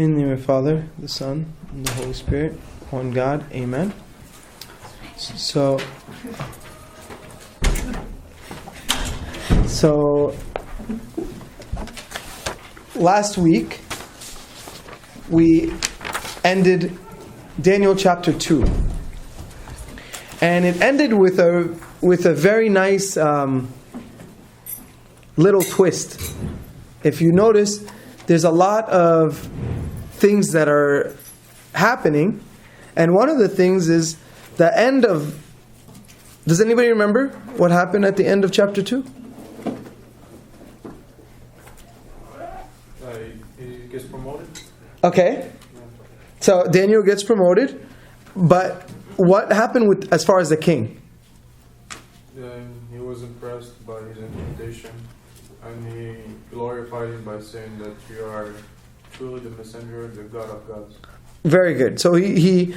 In the name of the Father, the Son, and the Holy Spirit, one God, Amen. So last week we ended Daniel chapter 2, and it ended with a very nice little twist. If you notice, there's a lot of things that are happening, and one of the things is the end of... Does anybody remember what happened at the end of chapter 2? He gets promoted. Okay. So Daniel gets promoted, but what happened with as far as the king? He was impressed by his invitation, and he glorified him by saying that you are truly the messenger, the God of gods. Very good. So he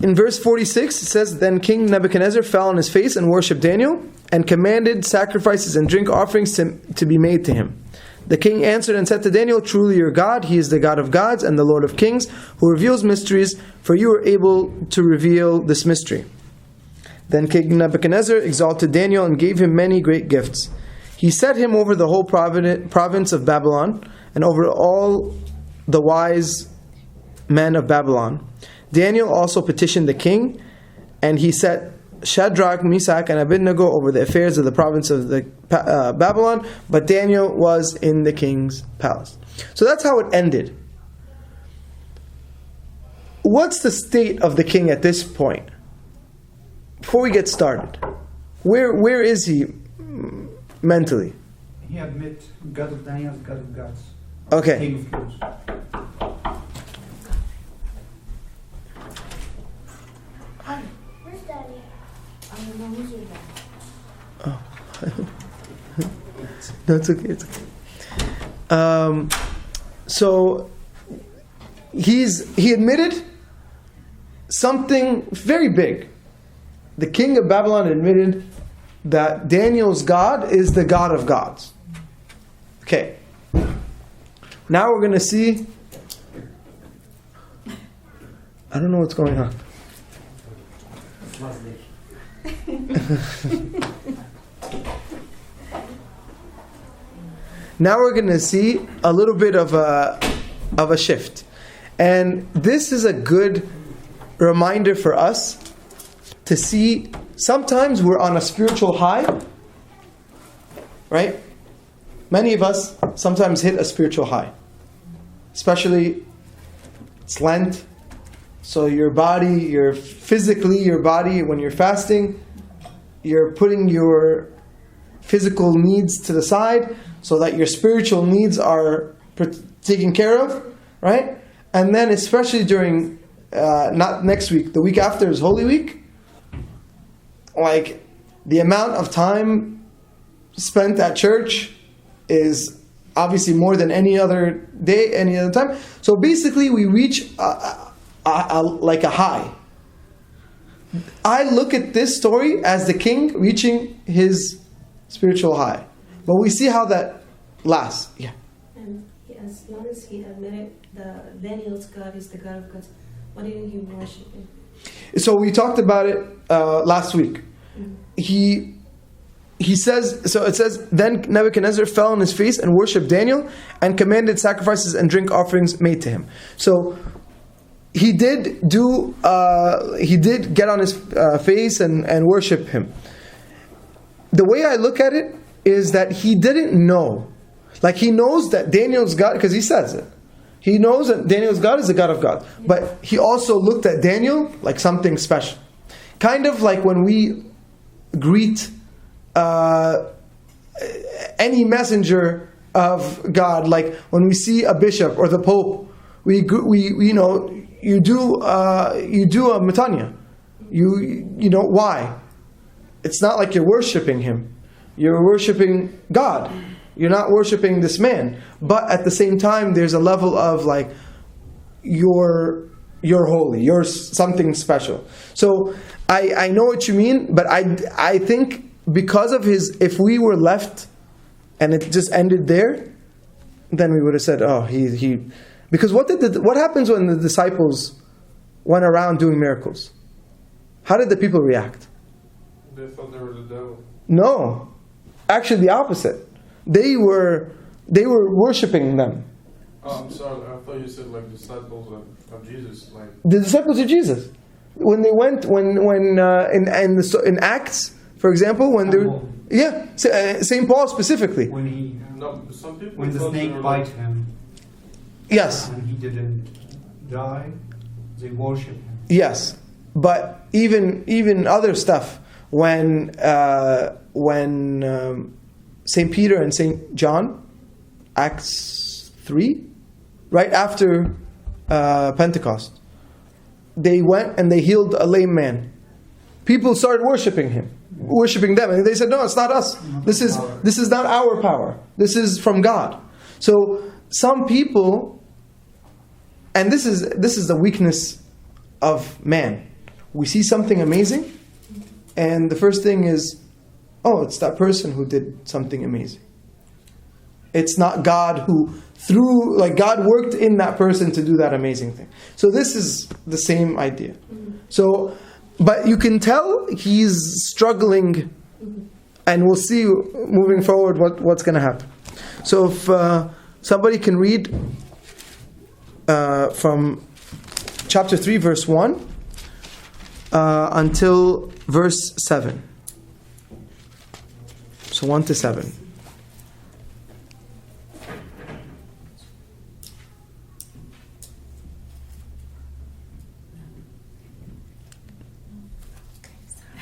in verse 46 it says, "Then King Nebuchadnezzar fell on his face and worshipped Daniel, and commanded sacrifices and drink offerings to be made to him. The king answered and said to Daniel, 'Truly your God, he is the God of gods and the Lord of kings, who reveals mysteries, for you are able to reveal this mystery.' Then King Nebuchadnezzar exalted Daniel and gave him many great gifts. He set him over the whole province of Babylon, and over all the wise men of Babylon. Daniel also petitioned the king, and he set Shadrach, Meshach, and Abednego over the affairs of the province of Babylon, but Daniel was in the king's palace." So that's how it ended. What's the state of the king at this point? Before we get started, where is he mentally? He admit God of Daniel as God of gods. Okay. King of kings. Hi, where's Daddy? I don't know who's your dad. Oh. No, it's okay. It's okay. So he admitted something very big. The king of Babylon admitted that Daniel's God is the God of gods. Okay. Now we're going to see... I don't know what's going on. Now we're going to see a little bit of a shift. And this is a good reminder for us to see sometimes we're on a spiritual high, right? Many of us sometimes hit a spiritual high. Especially, it's Lent. So your body, your body, when you're fasting, you're putting your physical needs to the side so that your spiritual needs are taken care of, right? And then especially during, not next week, the week after is Holy Week, like the amount of time spent at church is obviously more than any other day, any other time. So basically we reach like a high. I look at this story as the king reaching his spiritual high. But we see how that lasts. Yeah. And as long as he admitted that Daniel's God is the God of gods, why didn't he worship him? So we talked about it last week. Mm-hmm. He says, so it says, "Then Nebuchadnezzar fell on his face and worshipped Daniel, and commanded sacrifices and drink offerings made to him." So he did get on his face and worship him. The way I look at it is that he didn't know. Like he knows that Daniel's God, because he says it. He knows that Daniel's God is the God of God. But he also looked at Daniel like something special. Kind of like when we greet any messenger of God, like when we see a bishop or the Pope, we you do a matanya. You know why? It's not like you're worshiping him. You're worshiping God. You're not worshiping this man. But at the same time, there's a level of like you're holy. You're something special. So I know what you mean, but I think because of his, if we were left and it just ended there, then we would have said, oh, he Because what happens when the disciples went around doing miracles? How did the people react? They thought they were the devil. No, actually the opposite. They were worshiping them. Oh, I'm sorry. I thought you said like disciples of Jesus. Like The disciples of Jesus, when they went, in Acts, for example, when they Saint Paul specifically. some people. When the thought they snake were bite like, him Yes, and he didn't die, they worship him. yes, but even other stuff when Saint Peter and Saint John, Acts 3, right after Pentecost, they went and they healed a lame man. People started worshiping them, and they said, "No, it's not us. This is not our power. This is from God." So some people, and this is the weakness of man. We see something amazing, and the first thing is, oh, it's that person who did something amazing. It's not God who God worked in that person to do that amazing thing. So this is the same idea. So, but you can tell he's struggling, and we'll see moving forward what's going to happen. So if somebody can read from chapter 3, verse 1 until verse 7. So 1 to 7.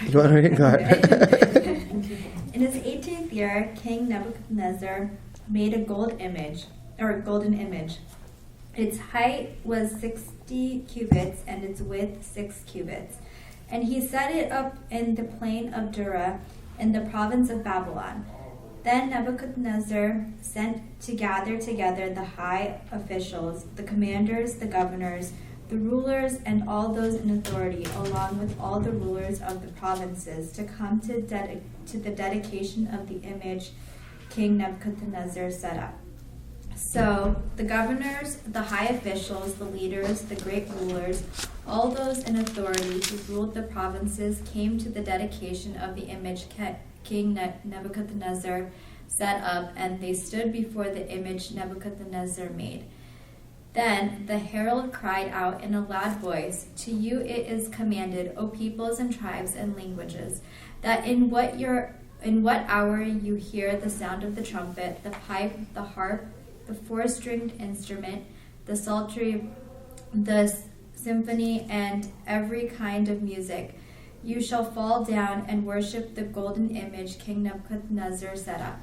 You want to read? Go ahead. In his 18th year, King Nebuchadnezzar made a golden image. Its height was 60 cubits and its width 6 cubits. And he set it up in the plain of Dura in the province of Babylon. Then Nebuchadnezzar sent to gather together the high officials, the commanders, the governors, the rulers, and all those in authority, along with all the rulers of the provinces, to come to the dedication of the image King Nebuchadnezzar set up. So the governors, the high officials, the leaders, the great rulers, all those in authority who ruled the provinces came to the dedication of the image King Nebuchadnezzar set up, and they stood before the image Nebuchadnezzar made. Then the herald cried out in a loud voice, "To you it is commanded, O peoples and tribes and languages, that in what hour you hear the sound of the trumpet, the pipe, the harp, the four-stringed instrument, the psaltery, the symphony, and every kind of music, you shall fall down and worship the golden image King Nebuchadnezzar set up.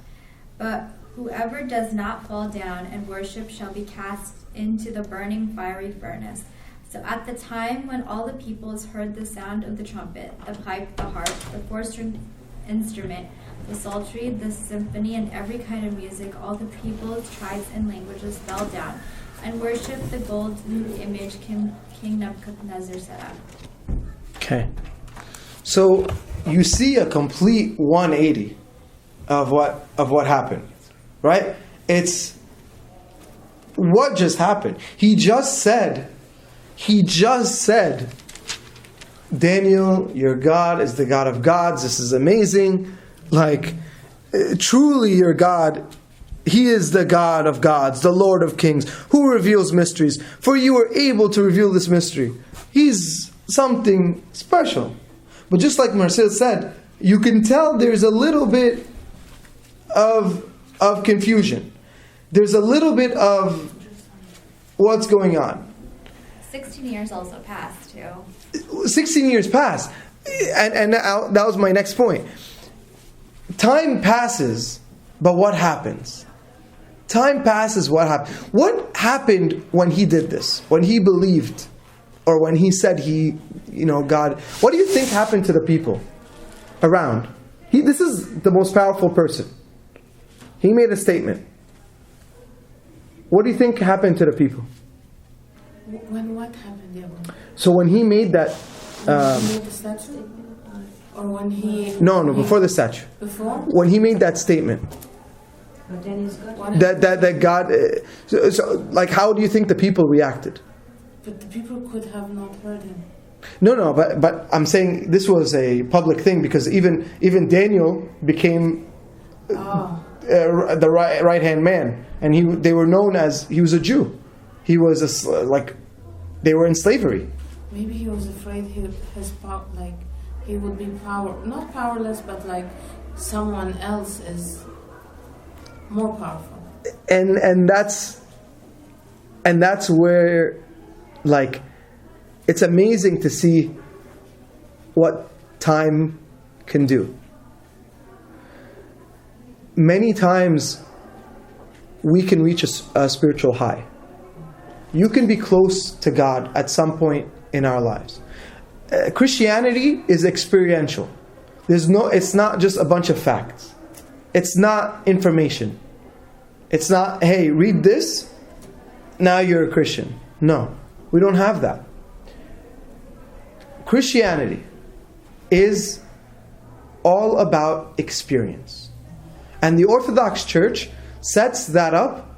But whoever does not fall down and worship shall be cast into the burning fiery furnace." So at the time when all the peoples heard the sound of the trumpet, the pipe, the harp, the four-stringed instrument, the psaltery, the symphony, and every kind of music, all the peoples, tribes, and languages fell down and worshipped the golden image King Nebuchadnezzar set up. Okay. So you see a complete 180 of what happened, right? It's what just happened. He just said, Daniel, your God is the God of gods. This is amazing. Truly your God, He is the God of gods, the Lord of kings, who reveals mysteries. For you are able to reveal this mystery. He's something special. But just like Marcel said, you can tell there's a little bit of confusion. There's a little bit of what's going on. 16 years also passed, too. 16 years passed. And that was my next point. Time passes, but what happens? Time passes, what happens? What happened when he did this? When he believed? Or when he said God? What do you think happened to the people around? This is the most powerful person. He made a statement. What do you think happened to the people? When what happened, yeah? So when he made that... When he made the statue? Or when he... No, before the statue. Before? When he made that statement. But Daniel's God. That God. So, like, how do you think the people reacted? But the people could have not heard him. No, but I'm saying this was a public thing, because even Daniel became the right hand man, and they were known as, he was a Jew. He was they were in slavery. Maybe he was afraid he would be not powerless, but like someone else is more powerful. And that's where, like, it's amazing to see what time can do. Many times we can reach a spiritual high. You can be close to God at some point in our lives. Christianity is experiential. It's not just a bunch of facts. It's not information. It's not, hey, read this, now you're a Christian. No, we don't have that. Christianity is all about experience. And the Orthodox Church sets that up.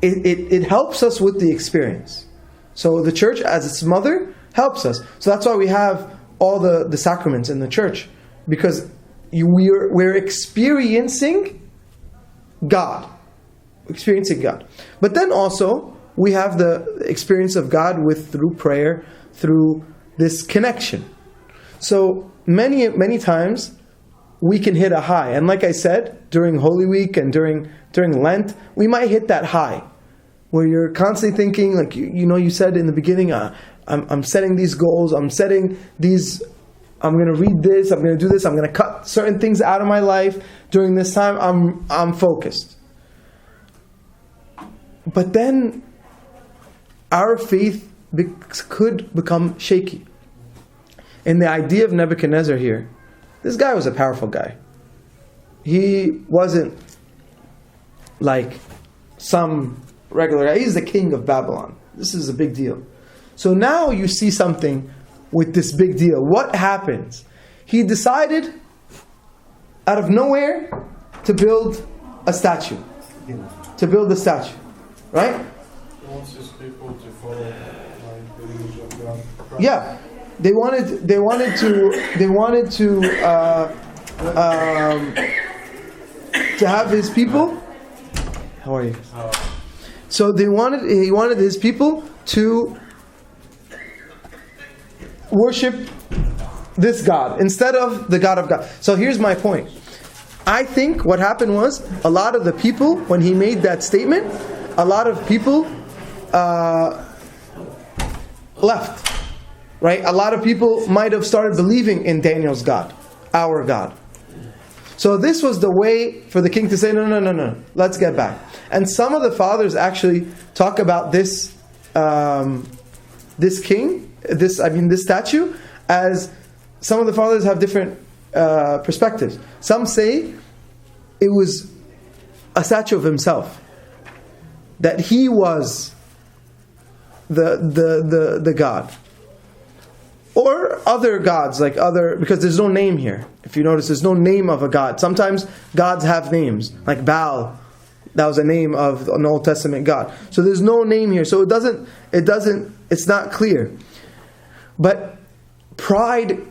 It helps us with the experience. So the church, as its mother, helps us. So that's why we have all the sacraments in the church. Because we're experiencing God. Experiencing God. But then also, we have the experience of God through prayer, through this connection. So many times we can hit a high, and like I said, during Holy Week and during Lent, we might hit that high where you're constantly thinking, like you said in the beginning, I'm setting these goals, I'm going to read this, I'm going to do this, I'm going to cut certain things out of my life during this time. I'm focused. But then our faith could become shaky. In the idea of Nebuchadnezzar here, this guy was a powerful guy. He wasn't like some regular guy. He's the king of Babylon. This is a big deal. So now you see something with this big deal. What happens? He decided out of nowhere to build a statue. Right? He wants his people to follow the image of God. Yeah, they wanted to have his people. How are you? So he wanted his people to worship this God instead of the God of God. So here's my point. I think what happened was, a lot of the people, when he made that statement, a lot of people left. Right? A lot of people might have started believing in Daniel's God, our God. So this was the way for the king to say, no, let's get back. And some of the fathers actually talk about this statue, as some of the fathers have different perspectives. Some say it was a statue of himself, that he was the God. Or other gods, because there's no name here. If you notice, there's no name of a god. Sometimes gods have names, like Baal. That was a name of an Old Testament god. So there's no name here. So it's not clear. But pride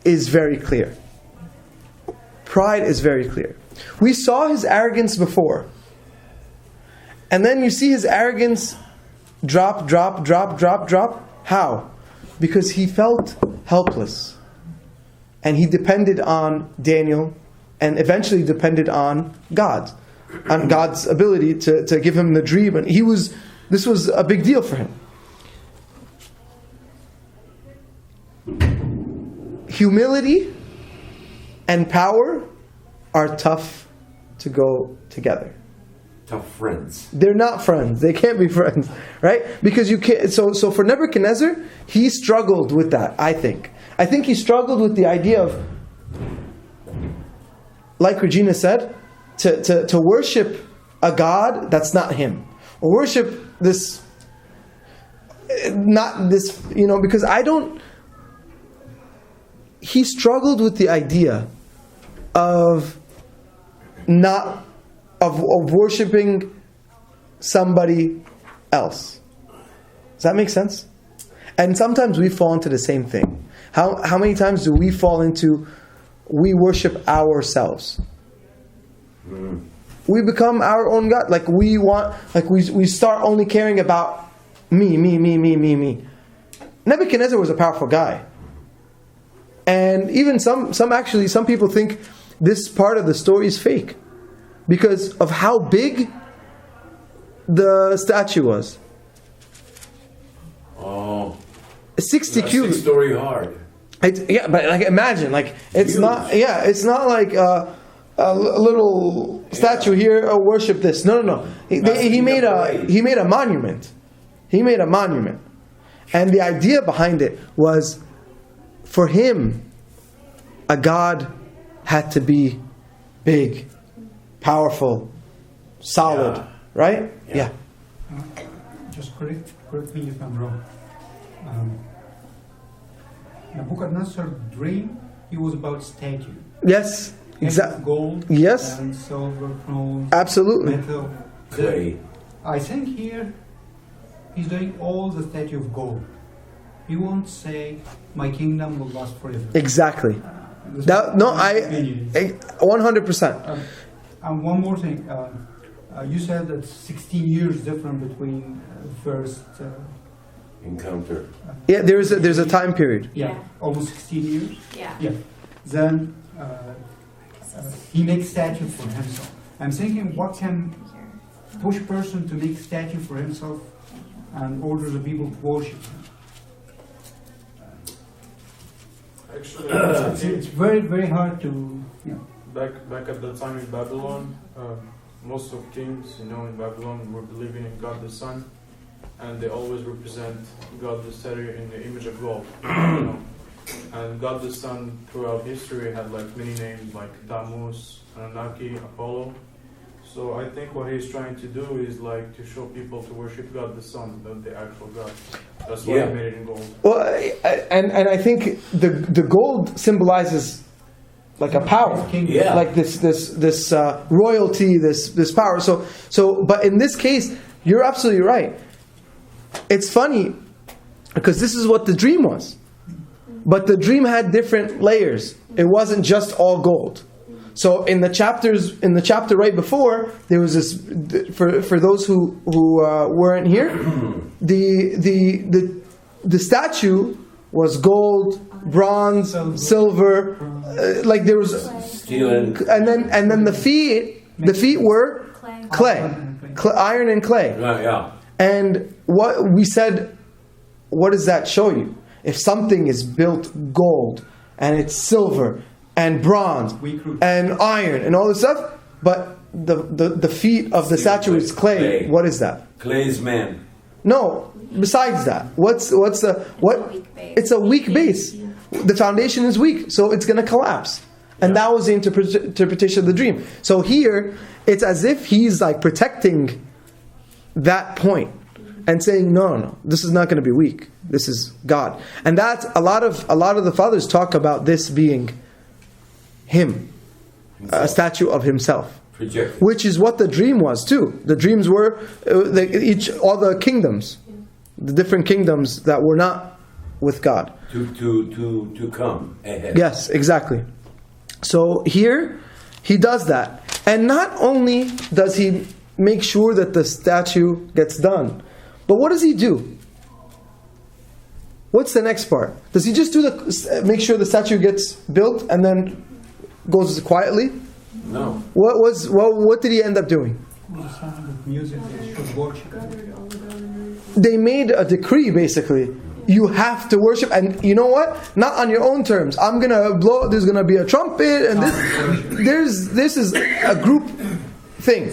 is very clear. Pride is very clear. We saw his arrogance before. And then you see his arrogance drop. How? Because he felt helpless. And he depended on Daniel, and eventually depended on God. On God's ability to give him the dream. And this was a big deal for him. Humility and power are tough to go together. Tough friends. They're not friends. They can't be friends, right? Because you can't. So for Nebuchadnezzar, he struggled with that. I think he struggled with the idea of, like Regina said, to worship a God that's not him, or worship this, not this. Because he struggled with the idea of not of worshiping somebody else. Does that make sense? And sometimes we fall into the same thing. How many times do we fall into, we worship ourselves? We become our own God. Like we start only caring about me. Nebuchadnezzar was a powerful guy. And even some people think this part of the story is fake because of how big the statue was. Oh, 60 cubits. 6-story hard. But like imagine, like it's Huge. not. Yeah, it's not like a little statue here. Oh, worship this. No. He made a monument. He made a monument, and the idea behind it was, for him, a god had to be big, powerful, solid, right? Yeah. Just correct me if I'm wrong. Nebuchadnezzar's dream, it was about statue. Yes. Exactly. Gold. Yes. And silver, bronze. Absolutely. Metal. Clay. I think here he's doing all the statue of gold. He won't say, "My kingdom will last forever." Exactly. This That, is no, my I opinion. 100%. And one more thing. You said that 16 years different between first. Encounter. Yeah, there's a time period. Yeah, almost 16 years. Yeah. Then he makes statue for himself. I'm thinking, what can push person to make statue for himself and order the people to worship him? Actually, It's very, very hard to. back at the time in Babylon, most of kings, in Babylon were believing in God the Son, and they always represent God the statue in the image of gold. And God the Son throughout history had like many names like Tammuz, Anunnaki, Apollo. So I think what he's trying to do is like to show people to worship God the Son, not the actual God. That's why he made it in gold. Well, and I think the gold symbolizes like a power, Yeah. like this royalty, this power. So but in this case, you're absolutely right. It's funny because this is what the dream was, but the dream had different layers. It wasn't just all gold. So in the chapter right before, there was this, for those who weren't here, the statue was gold, bronze, silver, like there was Steel and then the feet were clay, iron and clay. Yeah. And what we said, what does that show you? If something is built gold and it's silver and bronze and iron and all this stuff, but the feet of the statue is clay. What is that? Clay's man. No. Besides that, what's the what? It's a weak base. The foundation is weak, so it's going to collapse. And that was the interpretation of the dream. So here, it's as if he's like protecting that point and saying, no, this is not going to be weak. This is God. And that's a lot of the fathers talk about this being him, a statue of himself, Projected. which is what the dream was too. The dreams were all the kingdoms, the different kingdoms that were not with God. To come ahead. Yes, exactly. So here, he does that. And not only does he make sure that the statue gets done, but what does he do? What's the next part? Does he just make sure the statue gets built and then goes quietly? No. What did he end up doing? The sound of music, they should worship. They made a decree, basically. You have to worship, and you know what? Not on your own terms. I'm gonna blow. There's gonna be a trumpet, and this is a group thing.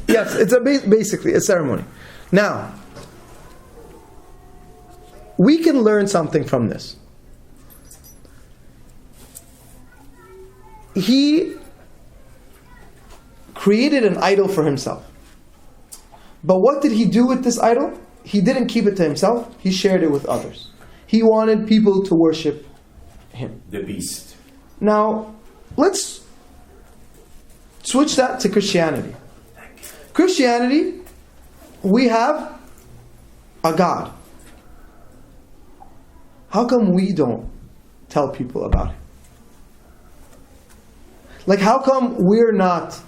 Yes, it's basically a ceremony. Now, we can learn something from this. He created an idol for himself. But what did he do with this idol? He didn't keep it to himself. He shared it with others. He wanted people to worship him. The beast. Now, let's switch that to Christianity. Christianity, we have a God. How come we don't tell people about it? Like, how come we're not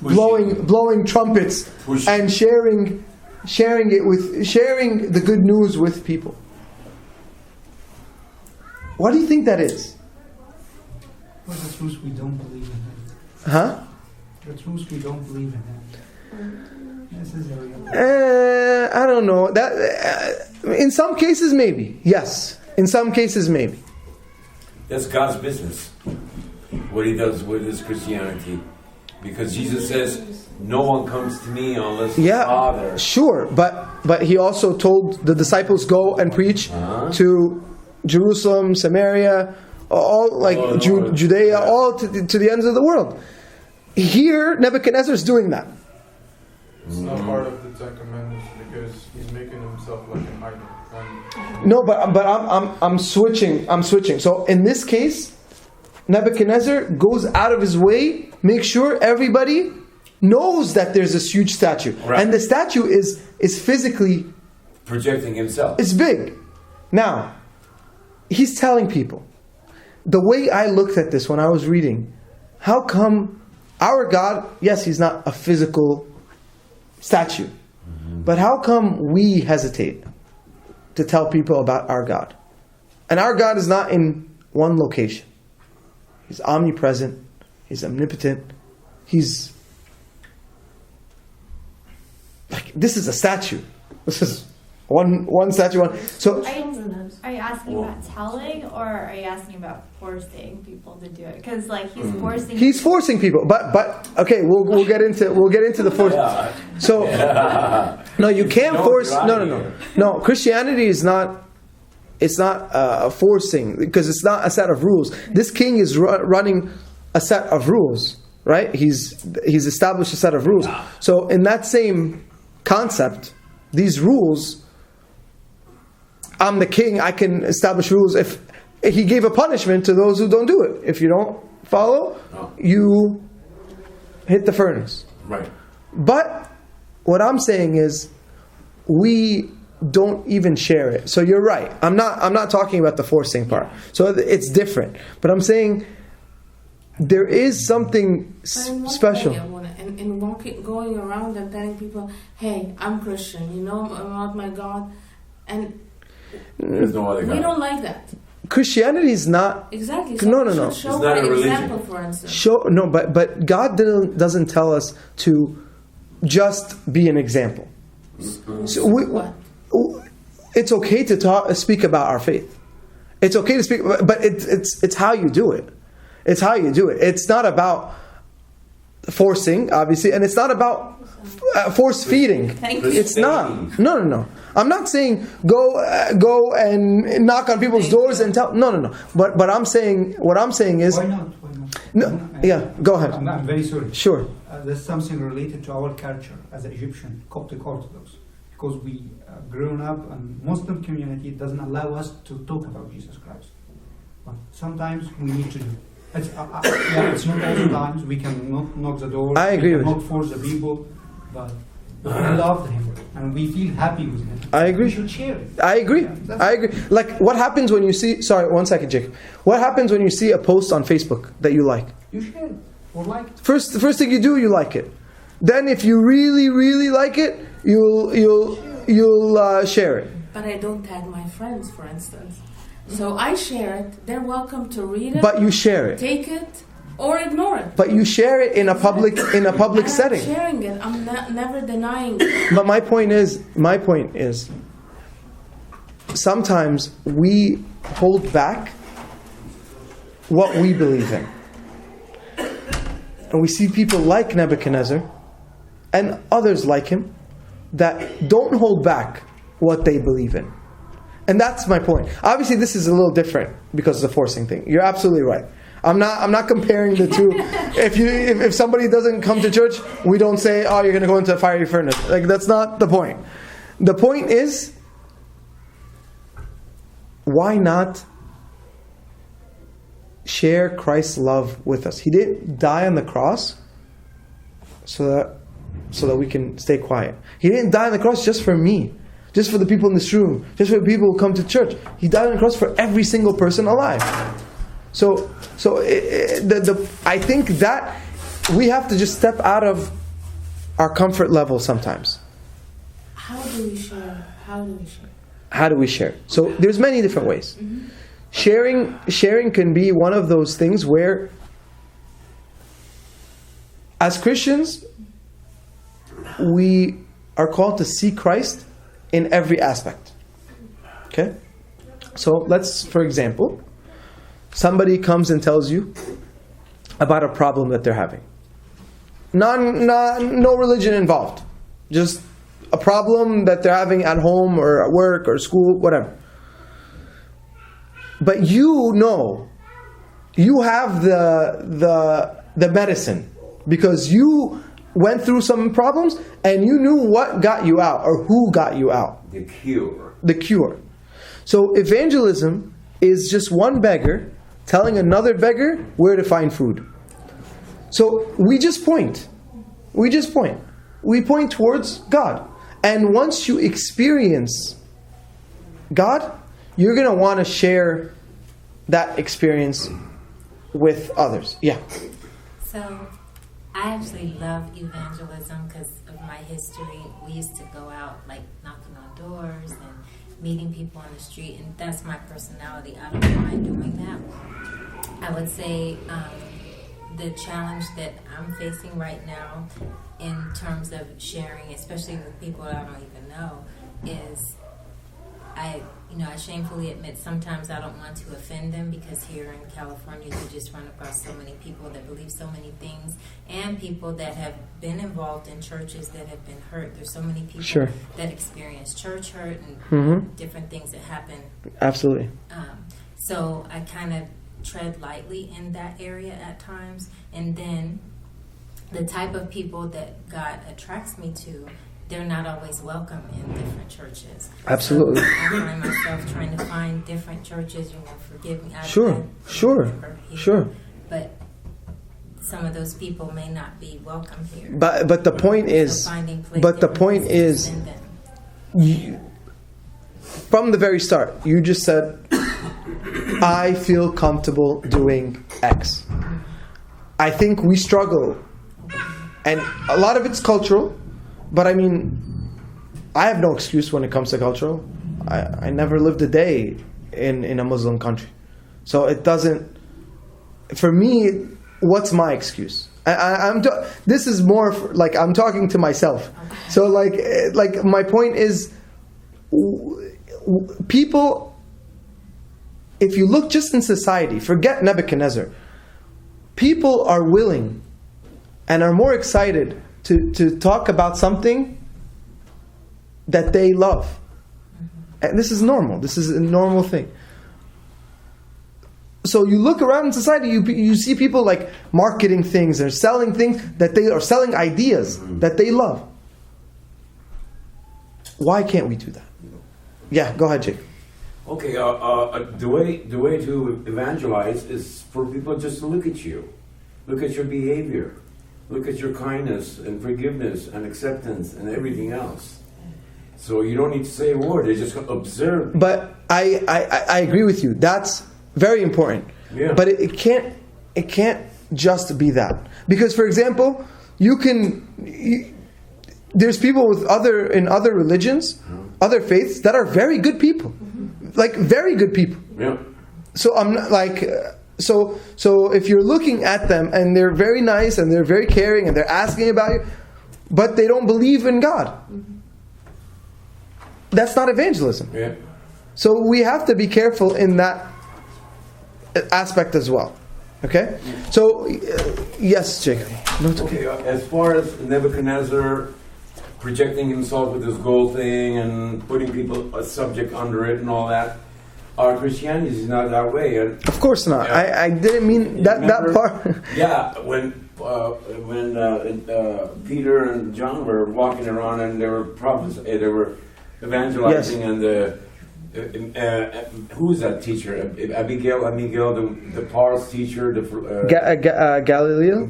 blowing trumpets and sharing the good news with people? What do you think that is? Well, the truth we don't believe in it. Huh? The truth we don't believe in it. This is a real. I don't know. That in some cases maybe. Yes. In some cases maybe. That's God's business. What He does with His Christianity, because Jesus says, "No one comes to me unless the Father." Sure, but He also told the disciples, "Go and preach to Jerusalem, Samaria, all Judea, all to the ends of the world." Here, Nebuchadnezzar is doing that. It's not part of the Ten Commandments because he's making himself like an idol. No, but I'm switching. So in this case, Nebuchadnezzar goes out of his way, make sure everybody knows that there's this huge statue, and the statue is physically projecting himself. It's big. Now, he's telling people. The way I looked at this when I was reading, how come our God? Yes, He's not a physical statue, but how come we hesitate to tell people about our God? And our God is not in one location. He's omnipresent. He's omnipotent. He's like, this is a statue. This is one statue. So are you asking about telling, or are you asking about forcing people to do it? Because like he's forcing people. But okay, we'll get into the force. So no, you can't force. No. Christianity is not. It's not forcing, because it's not a set of rules. This king is running a set of rules, right? He's established a set of rules. So in that same concept, these rules, I'm the king, I can establish rules. If he gave a punishment to those who don't do it. If you don't follow, you hit the furnace. Right. But what I'm saying is, we don't even share it. So you're right. I'm not talking about the forcing part. So it's different. But I'm saying there is something special. In going around and telling people, "Hey, I'm Christian. You know about my God," and there's no other God. We don't like that. Christianity is not exactly. So no. Show it's not a religion. Example, for instance. But God doesn't tell us to just be an example. So it's okay to speak about our faith. It's okay to speak, but it's how you do it. It's how you do it. It's not about forcing, obviously, and it's not about force feeding. It's not. No. I'm not saying go and knock on people's doors and tell. No. But I'm saying, what I'm saying is. Why not? No. Yeah. Go ahead. I'm very sorry. Sure. There's something related to our culture as an Egyptian Coptic Orthodox, because we grown up and Muslim community doesn't allow us to talk about Jesus Christ. But sometimes we need to do. It's not all the times. We can knock the door. I agree with you. Not force the people, but we love him and we feel happy with him. I agree. We should share it. I agree. Like, what happens when you see? Sorry, 1 second, Jacob. What happens when you see a post on Facebook that you like? You share it or like it. The first thing you do, you like it. Then, if you really, really like it, you'll share it. But I don't tag my friends, for instance. So I share it. They're welcome to read it. But you share it. Take it or ignore it. But you share it in a public setting. I'm sharing it. I'm never denying it. But my point is, sometimes we hold back what we believe in, and we see people like Nebuchadnezzar and others like him that don't hold back what they believe in. And that's my point. Obviously, this is a little different because of the forcing thing. You're absolutely right. I'm not comparing the two. If somebody doesn't come to church, we don't say, "Oh, you're going to go into a fiery furnace." Like, that's not the point. The point is, why not share Christ's love with us? He didn't die on the cross so that we can stay quiet. He didn't die on the cross just for me, just for the people in this room, just for the people who come to church. He died on the cross for every single person alive. So I think that we have to just step out of our comfort level sometimes. How do we share? How do we share? So there's many different ways. Mm-hmm. Sharing can be one of those things where, as Christians, we are called to see Christ in every aspect. Okay? So let's, for example, somebody comes and tells you about a problem that they're having. No religion involved. Just a problem that they're having at home or at work or school, whatever. But you know, you have the medicine because you went through some problems and you knew what got you out or who got you out. The cure. The cure. So evangelism is just one beggar telling another beggar where to find food. So we just point. We point towards God. And once you experience God, you're going to want to share that experience with others. Yeah. So, I actually love evangelism because of my history. We used to go out like knocking on doors and meeting people on the street, and that's my personality. I don't mind doing that. I would say the challenge that I'm facing right now in terms of sharing, especially with people that I don't even know, is I shamefully admit sometimes I don't want to offend them because here in California you just run across so many people that believe so many things and people that have been involved in churches that have been hurt. There's so many people that experience church hurt and different things that happen. Absolutely. So I kind of tread lightly in that area at times. And then the type of people that God attracts me to, they're not always welcome in different churches. Absolutely. So I find myself trying to find different churches, forgive me. Sure. But some of those people may not be welcome here. But the point is, from the very start, you just said, I feel comfortable doing X. I think we struggle. And a lot of it's cultural. But I mean, I have no excuse when it comes to cultural. I never lived a day in a Muslim country. So it doesn't, for me, what's my excuse? This is more like I'm talking to myself. So like my point is, people, if you look just in society, forget Nebuchadnezzar, people are willing and are more excited to talk about something that they love. And this is normal. This is a normal thing. So you look around in society, you see people like marketing things, or selling things that they are selling ideas that they love. Why can't we do that? Yeah, go ahead, Jake. Okay, the way to evangelize is for people just to look at you, look at your behavior, look at your kindness and forgiveness and acceptance and everything else. So you don't need to say a word; they just observe. But I agree with you. That's very important. Yeah. But it can't just be that, because, for example, there's people in other religions, other faiths that are very good people, like very good people. Yeah. So I'm not like. So if you're looking at them and they're very nice and they're very caring and they're asking about you, but they don't believe in God, that's not evangelism. Yeah. So we have to be careful in that aspect as well. Okay? So, yes, Jacob. No, it's okay. As far as Nebuchadnezzar projecting himself with this gold thing and putting people a subject under it and all that, our Christianity is not that way. And of course not. Yeah. I didn't mean that part. Yeah, when Peter and John were walking around and they were prophets, they were evangelizing, yes. And who is that teacher? Abigail, the Paul's teacher, Gamaliel.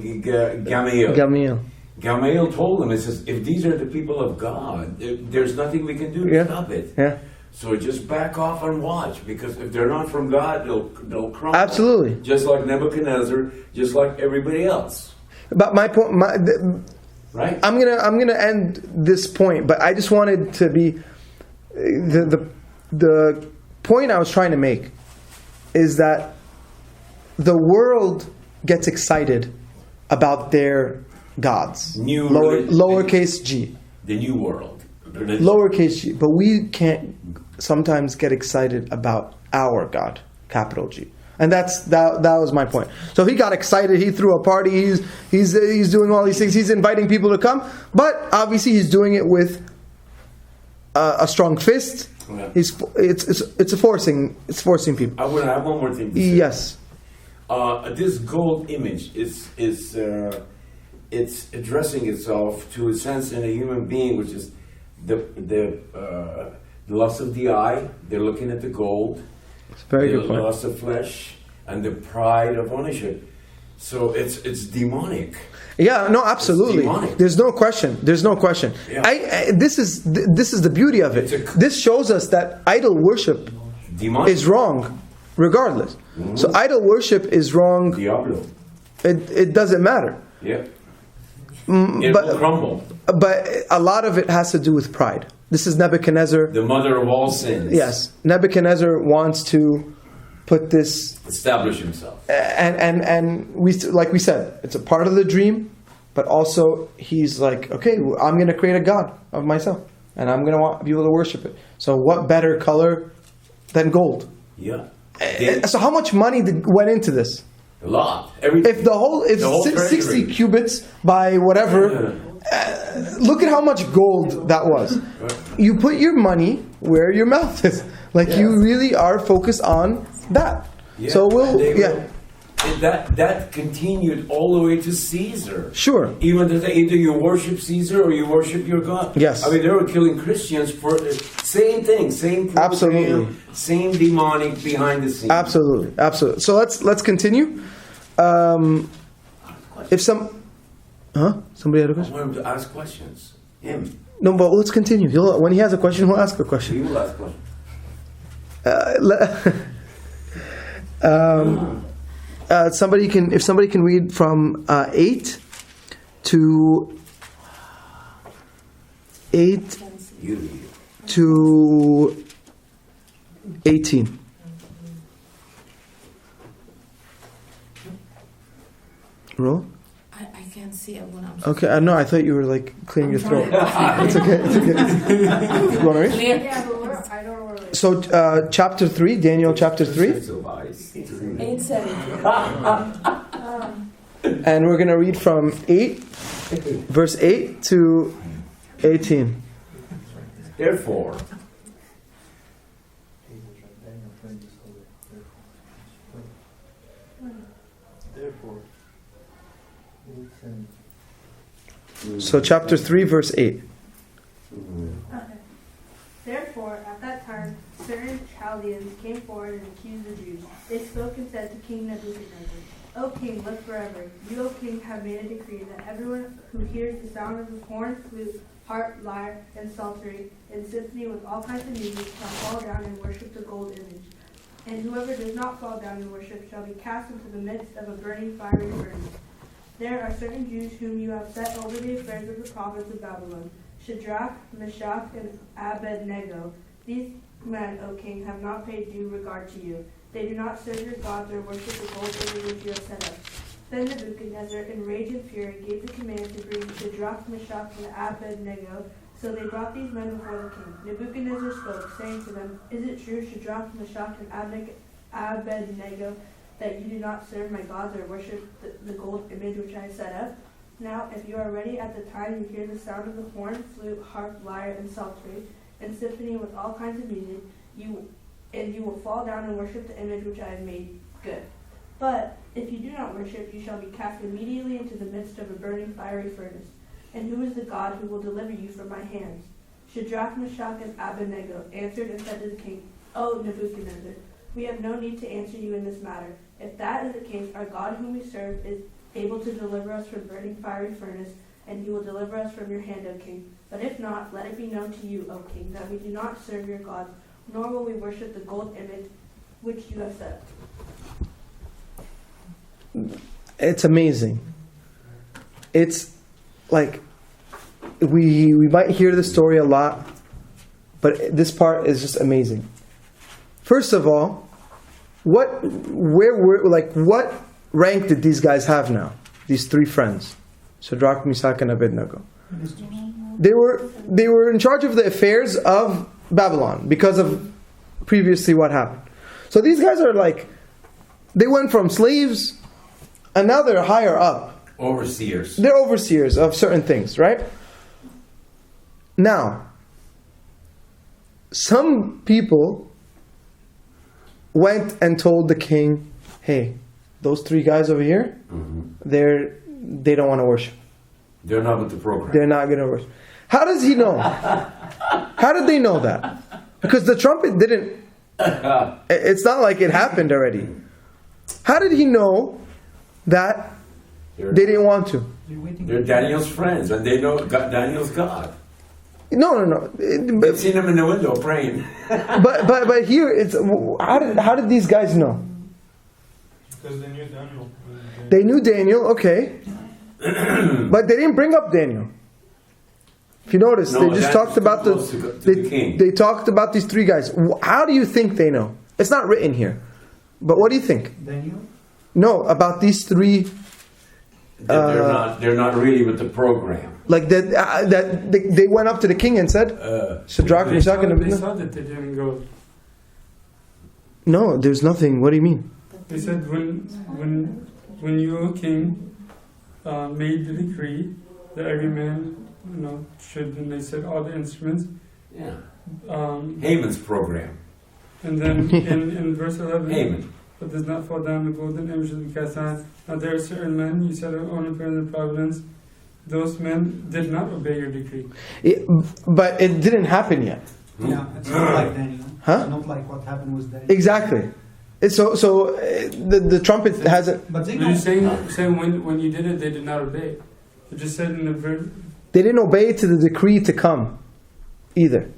Gamaliel told them, he says, if these are the people of God, there's nothing we can do to stop it. Yeah. So just back off and watch, because if they're not from God, they'll crumble. Absolutely. Just like Nebuchadnezzar, just like everybody else. But my point, Right? I'm gonna end this point, but I just wanted to be the point I was trying to make is that the world gets excited about their gods. Lowercase g. The new world. Lowercase g. But we can't sometimes get excited about our God, capital G. And that was my point. So he got excited. He threw a party. He's doing all these things. He's inviting people to come. But obviously he's doing it with a strong fist. Yeah. It's forcing people. I want to have one more thing to say. Yes. This gold image it's addressing itself to a sense in a human being, which is the lust of the eye. They're looking at the gold. It's a very good The point. lust of flesh and the pride of ownership. So it's demonic. Yeah, no, absolutely. There's no question. Yeah. This is the beauty of it. This shows us that idol worship is wrong, regardless. Mm-hmm. So idol worship is wrong. Diablo. It doesn't matter. Yeah. It will crumble. But a lot of it has to do with pride. This is Nebuchadnezzar. The mother of all sins. Yes. Nebuchadnezzar wants to put this... establish himself. And we, like we said, it's a part of the dream, but also he's like, okay, I'm going to create a god of myself, and I'm going to want people to worship it. So what better color than gold? Yeah. So how much money went into this? A lot. Everything. If 60 cubits by whatever... look at how much gold that was. You put your money where your mouth is. You really are focused on that. Yeah. So that continued all the way to Caesar. Sure. Even to either you worship Caesar or you worship your God. Yes. I mean, they were killing Christians for same thing, same program, absolutely, same demonic behind the scenes. Absolutely. So let's continue. Somebody had a question? I want him to ask questions. Him. No, but let's continue. When he has a question, he'll ask a question. He will ask questions. If somebody can read from 8 to 18. Roll. I can't see it when I'm. Okay, no, I thought you were clearing your throat. It's okay. You want to read? Yeah, but I don't know where it is. So, chapter 3, Daniel chapter 3. 8:17. And we're going to read from verse 8 to 18. Therefore. So chapter 3, verse 8. Okay. Therefore, at that time, certain Chaldeans came forward and accused the Jews. They spoke and said to King Nebuchadnezzar, O king, live forever. You, O king, have made a decree that everyone who hears the sound of the horn, flute, harp, lyre, and psaltery, and symphony with all kinds of music shall fall down and worship the gold image. And whoever does not fall down and worship shall be cast into the midst of a burning fiery furnace. There are certain Jews whom you have set over the affairs of the province of Babylon, Shadrach, Meshach, and Abednego. These men, O king, have not paid due regard to you. They do not serve your gods or worship the gold image which you have set up. Then Nebuchadnezzar, in rage and fury, gave the command to bring Shadrach, Meshach, and Abednego. So they brought these men before the king. Nebuchadnezzar spoke, saying to them, Is it true, Shadrach, Meshach, and Abednego, that you do not serve my gods or worship the gold image which I set up? Now, if you are ready at the time you hear the sound of the horn, flute, harp, lyre, and psaltery, and symphony with all kinds of music, you will fall down and worship the image which I have made. Good. But if you do not worship, you shall be cast immediately into the midst of a burning fiery furnace. And who is the God who will deliver you from my hands? Shadrach, Meshach, and Abednego answered and said to the king, O Nebuchadnezzar, we have no need to answer you in this matter. If that is the case, our God whom we serve is able to deliver us from burning fiery furnace, and he will deliver us from your hand, O king. But if not, let it be known to you, O king, that we do not serve your gods, nor will we worship the gold image which you have set up. It's amazing. It's like we might hear the story a lot, but this part is just amazing. First of all, what rank did these guys have now? These three friends, Shadrach, Meshach, and Abednego. They were in charge of the affairs of Babylon because of previously what happened. So these guys are like, they went from slaves, and now they're higher up. Overseers. They're overseers of certain things, right? Now, some people went and told the king, hey, those three guys over here, they don't want to worship. They're not with the program. They're not going to worship. How does he know? How did they know that? Because the trumpet didn't, it's not like it happened already. How did he know that they didn't want to? They're Daniel's friends, and they know Daniel's God. No. They've seen him in the window praying. but here, it's how did these guys know? Because they knew Daniel. They knew Daniel, okay. But they didn't bring up Daniel. If you notice, they just talked about the king. They talked about these three guys. How do you think they know? It's not written here. But what do you think? Daniel? No, about these three. They're not really with the program. Like that they went up to the king and said, Shadrach, Meshach, and Abednego. They saw that they didn't go. No, there's nothing. What do you mean? They said when you, O king, made the decree that every man, should, and they said all the instruments. Yeah. Haman's program. And then in verse 11, Haman. But does not fall down the golden image that we cast down. Now there are certain men you set on appearance in providence. Those men did not obey your decree. But it didn't happen yet. Yeah, it's not like Daniel. Huh? It's not like what happened with Daniel. Exactly. So the trumpet hasn't. But you're saying when you did it, they did not obey. You just said in the verse. They didn't obey to the decree to come, either,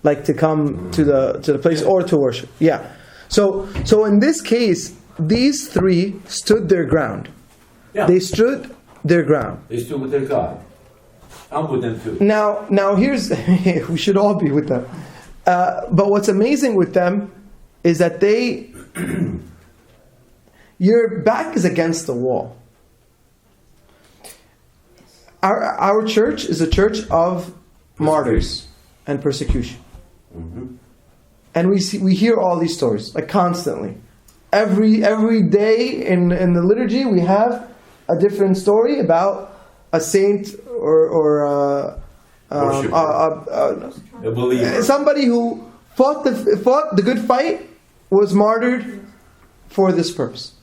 like to come to the place or to worship. Yeah. So in this case, these three stood their ground. Yeah. They stood their ground. They stood with their God. I'm with them too. Now here's we should all be with them. But what's amazing with them is that your back is against the wall. Our church is a church of martyrs and persecution. Mm-hmm. And we hear all these stories, like constantly. Every day in the liturgy we have a different story about a saint or a believer. Somebody who fought the good fight, was martyred for this purpose.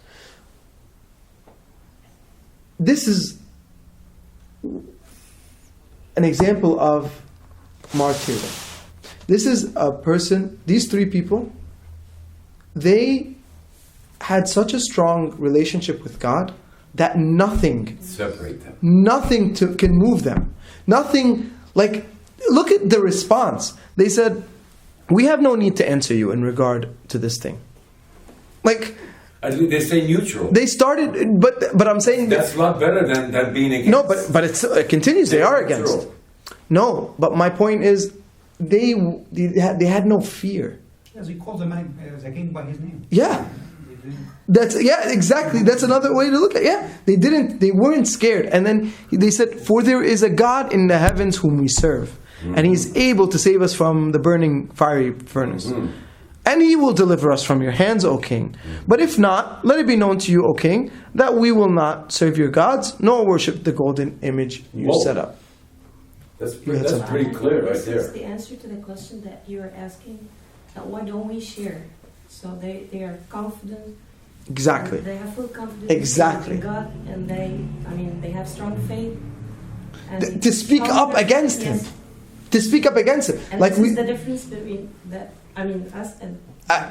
This is an example of martyrdom. This is a person, these three people, they had such a strong relationship with God that nothing separate them. Nothing can move them. Nothing, like, look at the response. They said, we have no need to answer you in regard to this thing. Like, they stay neutral. They started, but I'm saying that's a lot better than being against. No, but it continues. They are against. No, but my point is, they had no fear. Yes, he called the king by his name. Yeah. Exactly. That's another way to look at it. Yeah, they weren't scared. And then they said, for there is a God in the heavens whom we serve, and He's able to save us from the burning fiery furnace. And He will deliver us from your hands, O king. But if not, let it be known to you, O king, that we will not serve your gods, nor worship the golden image you set up. That's pretty clear right there. That's the answer to the question that you are asking. Why don't we share? So they are confident. Exactly. They have full confidence in God, and they have strong faith. And to speak up against Him. To speak up against Him. And this is the difference between us and...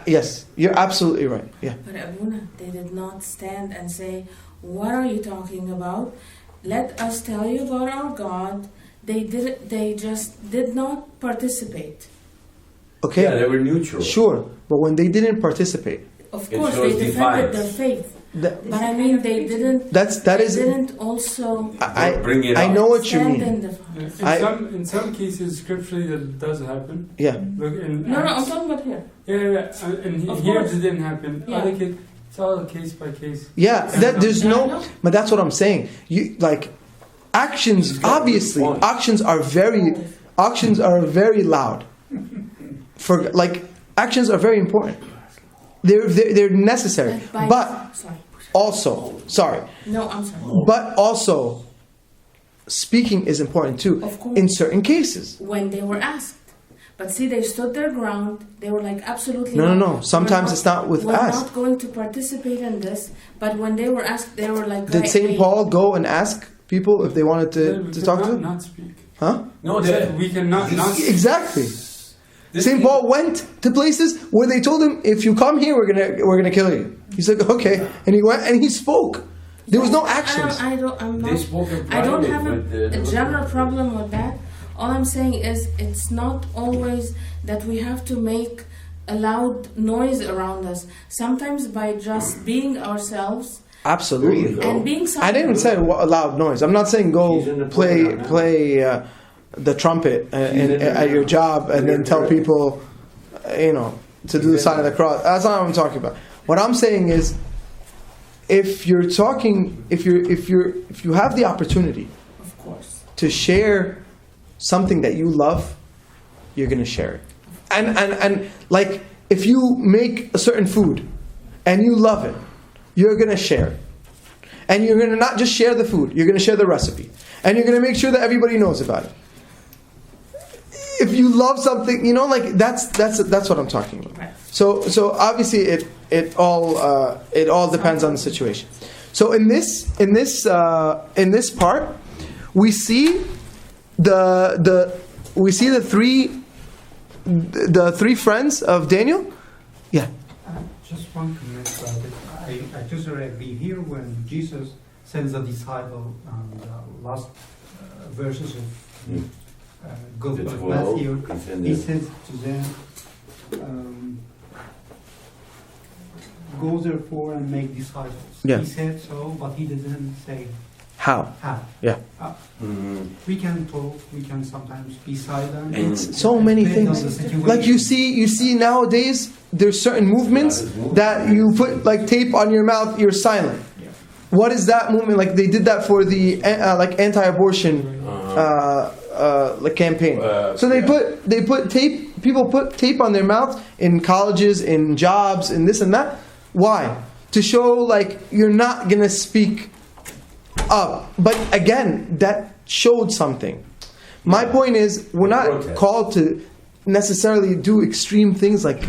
yes, you're absolutely right. Yeah. But Abuna, they did not stand and say, what are you talking about? let us tell you about our God. They just did not participate. Okay. Yeah, they were neutral. Sure, but when they didn't participate, Of It course, shows they defended defiance. their faith. that, But I mean, they didn't. that They is. didn't also Bring it I up. know what you stand mean. in the. In some cases, scripturally, that does happen. Yeah. Look in No, I'm Acts. talking about here. Yeah. And Of here course. it didn't happen. Yeah. Other case, it's all case by case. Yeah, that there's Yeah, I no. know. But that's what I'm saying. You like actions. He's got a Obviously, good point. actions are very loud. For like, actions are very important. They're necessary. But sorry. also, sorry. No, I'm sorry. But also, speaking is important too. Of course. In certain cases. When they were asked. But see, they stood their ground. They were like, absolutely No. not. Sometimes We're it's not with we're asked. not going to participate in this. But when they were asked, they were like, Did St. hey, Paul go and ask people if they wanted We to talk to them? not speak. Huh? No, We cannot not speak. Exactly. This St. thing- Paul went to places where they told him, "If you come here, we're gonna kill you." He's like, "Okay," and he went and he spoke. There was no actions. I'm They not. spoke in I don't private, have but, a general problem with that. All I'm saying is it's not always that we have to make a loud noise around us. Sometimes by just being ourselves Absolutely. There you go. and being I silent. didn't say a loud noise. I'm not saying go He's in the program now. play the trumpet at your job and then tell people, to do the sign of the cross. That's not what I'm talking about. What I'm saying is, if you have the opportunity Of course. to share something that you love, you're going to share it. And like, if you make a certain food and you love it, you're going to share it. And you're going to not just share the food, you're going to share the recipe. And you're going to make sure that everybody knows about it. If you love something, that's what I'm talking about. Right. So obviously it all depends on the situation. So in this part, we see the three friends of Daniel. Yeah. Just one comment about it. I totally agree here when Jesus sends a disciple on the last verses of Gospel The of 12, Matthew. and then He the- says to them, "Go therefore and make disciples." Yeah. He said so, but he didn't say How? how. Yeah. Mhm. We can talk. We can sometimes be silent. It's so many Depends on things. the situation. Like you see nowadays, there's certain movements that you put like tape on your mouth, you're silent. Yeah. What is that movement? Like they did that for the like anti-abortion like campaign. So they put tape. People put tape on their mouth in colleges, in jobs, in this and that. Why? To show like you're not gonna speak up. But again, that showed something. My point is, we're not Protest. called to necessarily do extreme things like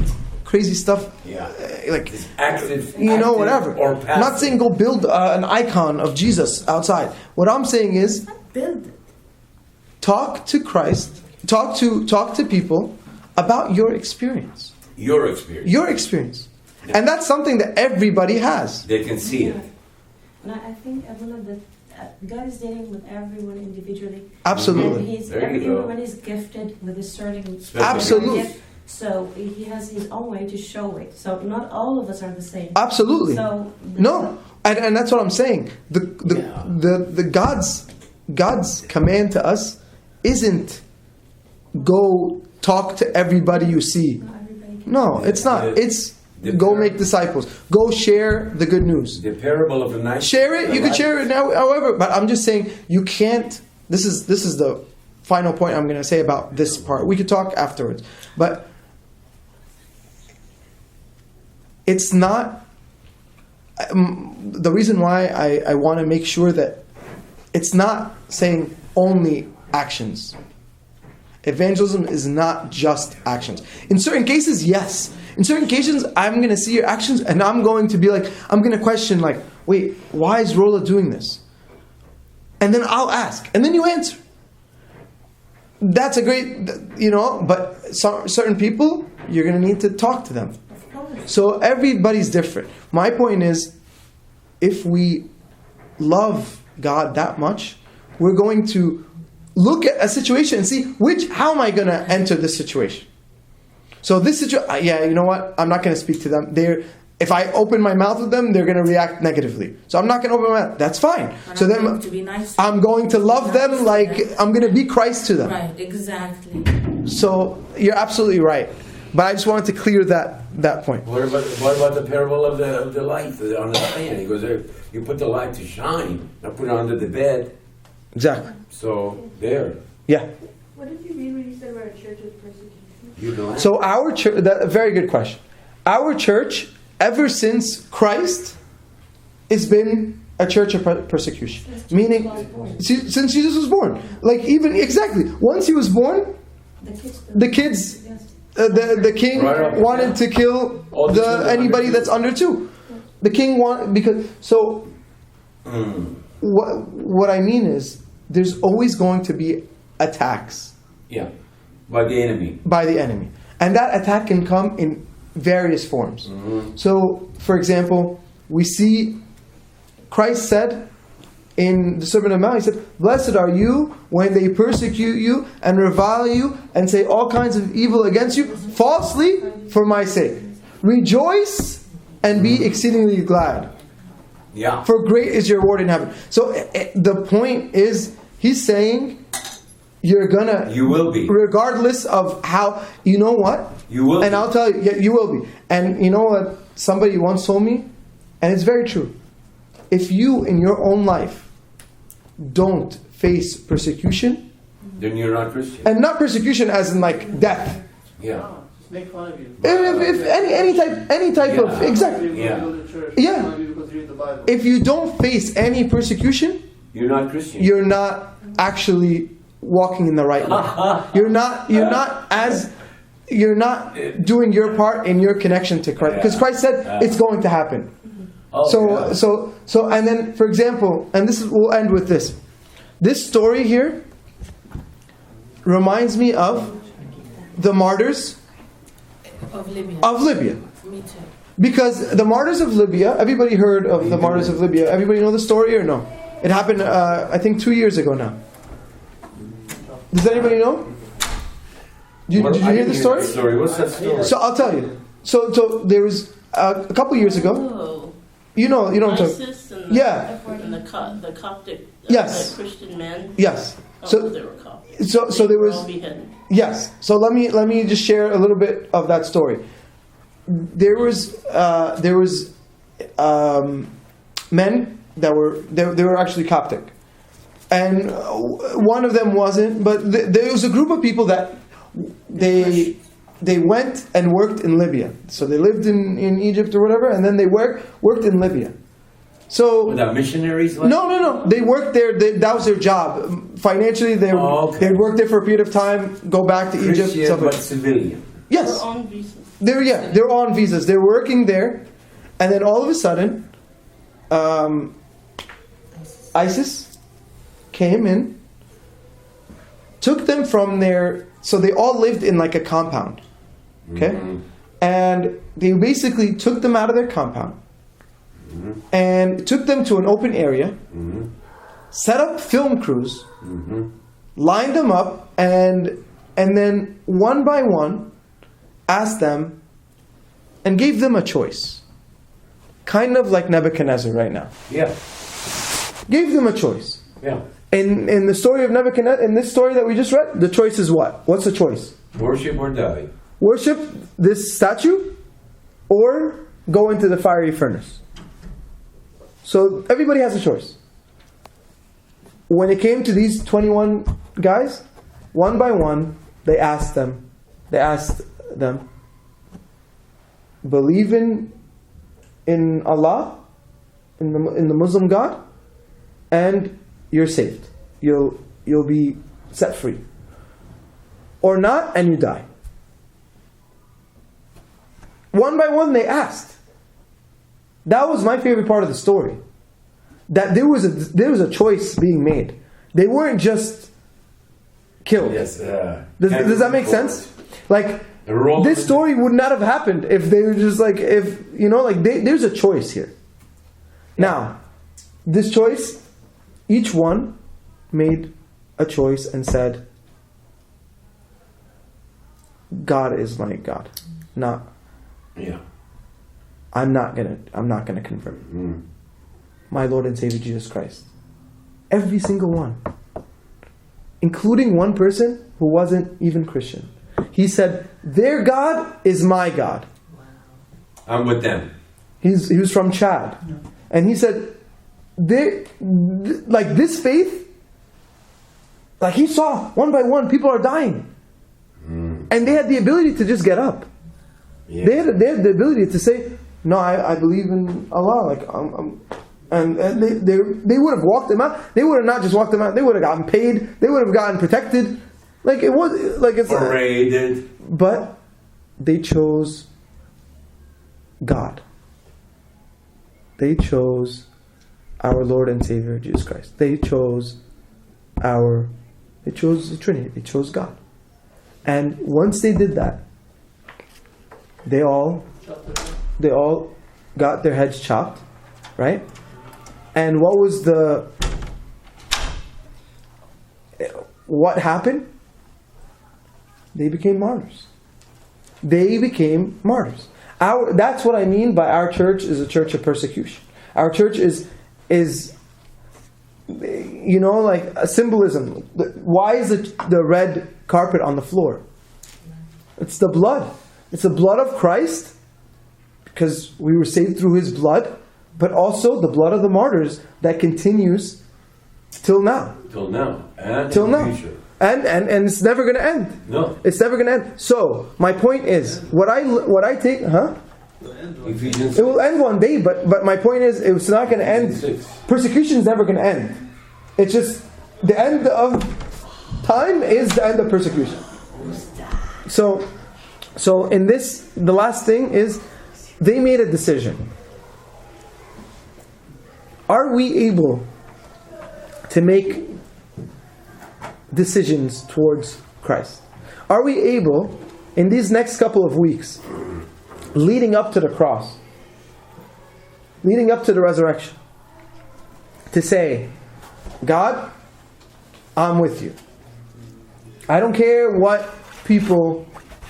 crazy stuff. Yeah. Like It's active, whatever. or I'm not saying go build an icon of Jesus outside. What I'm saying is, Build it. talk to Christ, talk to people about your experience. Your experience. Your experience. And that's something that everybody has. They can see it. And I think everyone that God is dealing with everyone individually. Absolutely. And There you go. everyone is gifted with a certain Special Absolutely. gift. So he has his own way to show it. So not all of us are the same. Absolutely. So No. And that's what I'm saying. The God's command to us isn't go talk to everybody you see. not everybody can. No, it's not. It's The go parable- make disciples. Go share the good news. The parable of the night. Share it. You can share it now, however. But I'm just saying you can't. This is the final point I'm going to say about this part. We could talk afterwards, but it's not. The reason why I want to make sure that it's not saying only actions. Evangelism is not just actions. In certain cases, yes. In certain cases, I'm going to see your actions and I'm going to be like, I'm going to question like, wait, why is Rolla doing this? And then I'll ask. And then you answer. That's a great, but certain people, you're going to need to talk to them. So everybody's different. My point is, if we love God that much, we're going to look at a situation and see how am I going to enter this situation. So this situation, you know what? I'm not going to speak to them. If I open my mouth with them, they're going to react negatively. So I'm not going to open my mouth. That's fine. So then I'm going to love them like I'm going to be Christ to them. Right, exactly. So you're absolutely right. But I just wanted to clear that point. What about the parable of the light on the stand? He goes, you put the light to shine, not put it under the bed. Exactly. So there. Yeah. What did you mean when you said we're a church with persecution? You know. So our church, a very good question. Our church, ever since Christ, has been a church of persecution. Meaning, since Jesus was born. Like even, exactly. Once he was born, the kids, the king wanted to kill anybody that's under 2. The king what I mean is, there's always going to be attacks. Yeah, by the enemy. And that attack can come in various forms. Mm-hmm. So, for example, we see Christ said in the Sermon on the Mount, he said, "Blessed are you when they persecute you and revile you and say all kinds of evil against you falsely for my sake. Rejoice and be exceedingly glad. Yeah. For great is your reward in heaven." So the point is, he's saying you will be, regardless of how, you know what? You will and be. I'll tell you, you will be. And you know what somebody once told me? And it's very true. If you in your own life don't face persecution, then you're not Christian. And not persecution as in like death. Yeah. Make fun of you. If any type of, exactly. Yeah. If you don't face any persecution, you're not Christian. You're not actually walking in the right way. You're not doing your part in your connection to Christ, because Christ said it's going to happen. So and then, for example, and we'll end with this. This story here reminds me of the martyrs of Libya. Me too. Because the martyrs of Libya, everybody heard of the martyrs of Libya? Everybody know the story or no? It happened, I think, 2 years ago now. Does anybody know? Did you hear the story? What's that story? So I'll tell you. So there was a couple years ago. Oh. You know ISIS and the Coptic yes. Christian men. Yes. So they were Coptic. So there was. Yes. So let me just share a little bit of that story. There was men that were actually Coptic, and one of them wasn't. But there was a group of people that they went and worked in Libya. So they lived in Egypt or whatever, and then they worked in Libya. So without missionaries? No. They worked there. That was their job. Financially, they'd work there for a period of time, go back to Egypt. But civilian. Yes. They're on visas. They're on visas. They're working there, and then all of a sudden, ISIS came in, took them from their. So they all lived in like a compound, okay, and they basically took them out of their compound, and took them to an open area, set up film crews, lined them up, and then one by one asked them and gave them a choice. Kind of like Nebuchadnezzar right now. Yeah. Gave them a choice. Yeah. In the story of Nebuchadnezzar, in this story that we just read, the choice is what? What's the choice? Worship or die. Worship this statue or go into the fiery furnace. So everybody has a choice. When it came to these 21 guys, one by one, they asked them, believe in Allah, in the Muslim God, and you're saved. You'll be set free. Or not, and you die. One by one they asked. That was my favorite part of the story. That there was a choice being made. They weren't just killed. Yes. Does that make sense? Like, this story would not have happened if they were just like, there's a choice here. Now, this choice, each one made a choice and said, God is my God. Not, I'm not gonna convert. My Lord and Savior Jesus Christ. Every single one. Including one person who wasn't even Christian. He said, their God is my God. I'm with them. He was from Chad. And he said, like this faith, like he saw one by one, people are dying. And they had the ability to just get up. Yeah. They had the ability to say, no, I believe in Allah. Like, and they would have walked them out. They would have not just walked them out. They would have gotten paid. They would have gotten protected. Like it was like it's paraded. But they chose God. They chose our Lord and Savior Jesus Christ. They chose the Trinity. They chose God. And once they did that, they all got their heads chopped, right? And what happened? They became martyrs. That's what I mean by our church is a church of persecution. Our church is like a symbolism. Why is the red carpet on the floor? It's the blood. It's the blood of Christ, because we were saved through His blood, but also the blood of the martyrs that continues till now. And it's never going to end. No. It's never going to end. So, my point is, what I take, it will end one day, but my point is, it's not going to end. Persecution is never going to end. It's just, the end of time is the end of persecution. So in this, the last thing is, they made a decision. Are we able to make decisions towards Christ? Are we able, in these next couple of weeks, leading up to the cross, leading up to the resurrection, to say, God, I'm with you. I don't care what people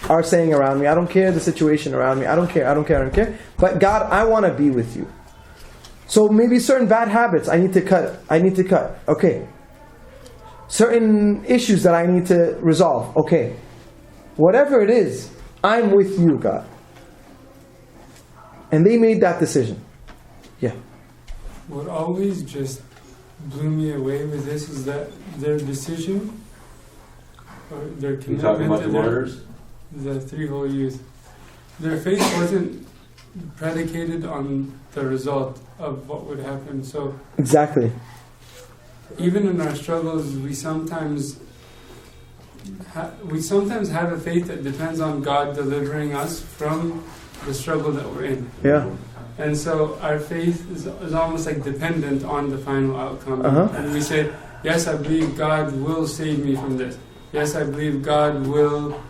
are saying around me. I don't care the situation around me. I don't care. But God, I want to be with you. So maybe certain bad habits I need to cut. Okay. Certain issues that I need to resolve. Okay. Whatever it is, I'm with you, God. And they made that decision. Yeah. What always just blew me away with this is that their decision, or their commitment to the three whole youth, their faith wasn't predicated on the result of what would happen. So exactly. Even in our struggles, we sometimes have a faith that depends on God delivering us from the struggle that we're in. Yeah. And so our faith is almost like dependent on the final outcome. And we say, yes, I believe God will save me from this. Yes, I believe God will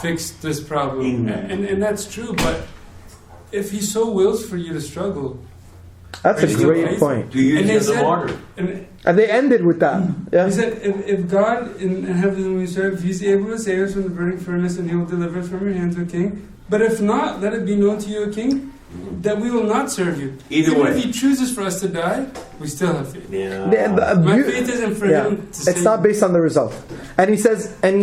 fix this problem. And that's true, but if He so wills for you to struggle, that's a great point. Do you use the martyr? And they ended with that. Yeah. He said, if God in heaven we serve, He's able to save us from the burning furnace, and He will deliver us from your hands, O King. But if not, let it be known to you, O King, that we will not serve you. Either way. If He chooses for us to die, we still have faith. Yeah. My faith isn't for Him to save. It's not based on the result. And he says, and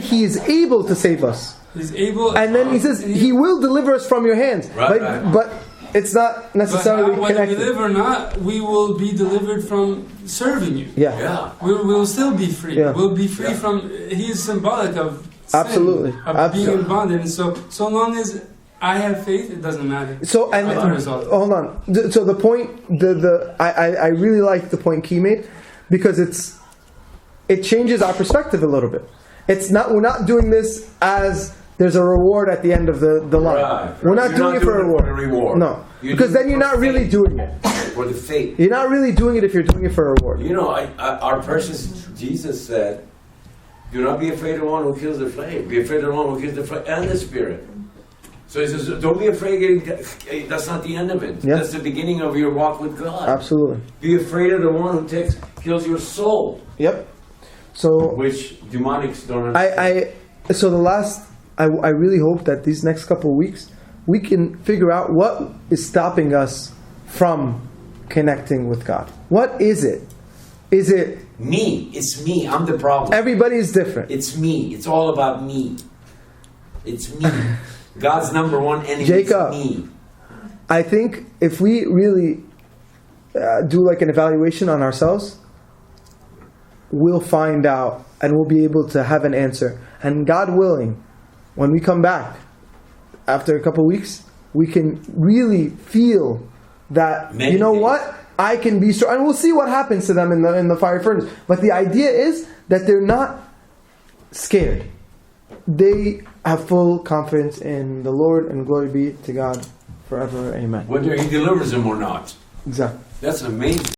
He is able to save us. He's able. And then He says, He will deliver us from your hands. But it's not necessarily connected. Whether we live or not, we will be delivered from serving you. Yeah. We will still be free. Yeah. We'll be free from. He is symbolic of sin, absolutely of being in bondage. So long as I have faith, it doesn't matter. So and hold on. So the point, I really like the point Key made, because it changes our perspective a little bit. We're not doing this as there's a reward at the end of the line. Right. We're not doing it for a reward. No, because then you're not really doing it for the faith. You're not really doing it if you're doing it for a reward. You know, our precious Jesus said, "Do not be afraid of one who kills the flesh. Be afraid of one who kills the flesh and the spirit." So he says, don't be afraid. That's not the end of it. Yeah. That's the beginning of your walk with God. Absolutely. Be afraid of the one who kills your soul. Yep. So which demonics don't understand. So the last, I really hope that these next couple of weeks we can figure out what is stopping us from connecting with God. What is it? Is it me? It's me. I'm the problem. Everybody is different. It's me. It's all about me. It's me. God's number one enemy Jacob, is me. I think if we really do like an evaluation on ourselves, we'll find out and we'll be able to have an answer. And God willing, when we come back after a couple of weeks, we can really feel that, you know what, I can be strong. And we'll see what happens to them in the fiery furnace. But the idea is that they're not scared. They have full confidence in the Lord, and glory be to God forever. Amen. Whether He delivers them or not. Exactly. That's amazing.